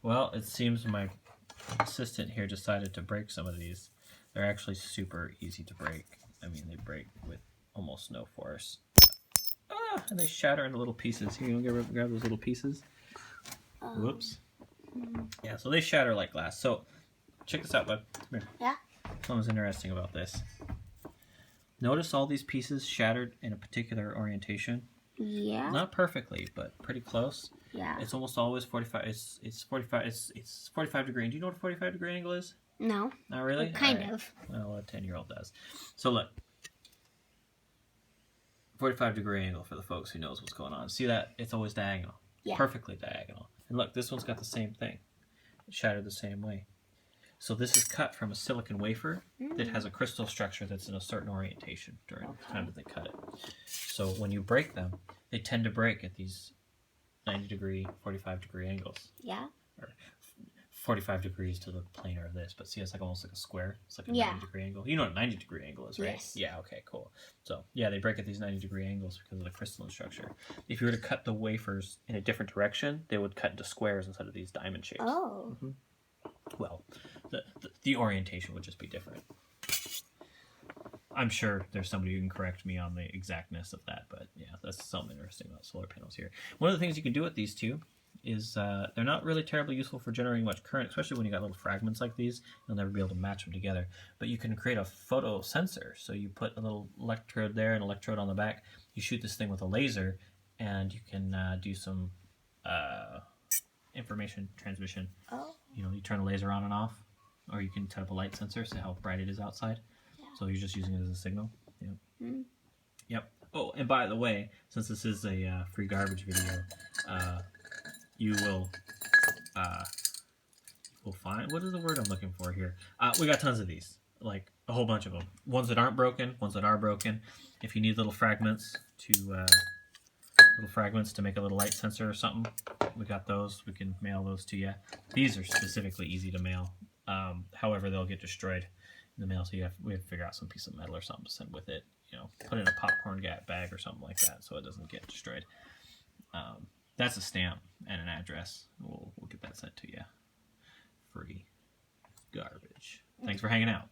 Well, it seems my assistant here decided to break some of these. They're actually super easy to break. I mean, they break with almost no force. Ah, and they shatter into little pieces. Here, you want to grab those little pieces? Whoops. Yeah, so they shatter like glass. So, check this out, bud. Come here. Yeah? Something's interesting about this. Notice all these pieces shattered in a particular orientation? Yeah. Not perfectly, but pretty close. Yeah. It's almost always 45. It's 45. It's 45 degree. Do you know what a 45 degree angle is? No. Not really. Well, kind of. Well, a 10-year-old does. So look, 45 degree angle for the folks who knows what's going on. See that? It's always diagonal. Yeah. Perfectly diagonal. And look, this one's got the same thing. It shattered the same way. So this is cut from a silicon wafer that has a crystal structure that's in a certain orientation during the time that they cut it. So when you break them, they tend to break at these 90 degree, 45 degree angles. Yeah. Or 45 degrees to the planar of this, but see, it's like almost like a square. It's like a 90 degree angle. You know what a 90 degree angle is, right? Yes. Yeah, okay, cool. So, yeah, they break at these 90 degree angles because of the crystalline structure. If you were to cut the wafers in a different direction, they would cut into squares instead of these diamond shapes. Oh. Well, the orientation would just be different. I'm sure there's somebody who can correct me on the exactness of that, but yeah, that's something interesting about solar panels here. One of the things you can do with these two is they're not really terribly useful for generating much current, especially when you got little fragments like these. You'll never be able to match them together. But you can create a photo sensor. So you put a little electrode there, an electrode on the back. You shoot this thing with a laser, and you can do some information transmission. Oh. You know, you turn the laser on and off, or you can set up a light sensor, so how bright it is outside. Yeah. So you're just using it as a signal. Yep. Yep. Oh, and by the way, since this is a free garbage video, you will find, what is the word I'm looking for here? We got tons of these, like a whole bunch of them. Ones that aren't broken, ones that are broken. If you need little fragments to make a little light sensor or something, we got those. We can mail those to you. These are specifically easy to mail. However, they'll get destroyed in the mail, so we have to figure out some piece of metal or something to send with it. You know, put it in a popcorn bag or something like that, so it doesn't get destroyed. That's a stamp and an address. We'll get that sent to you. Free garbage. Thanks for hanging out.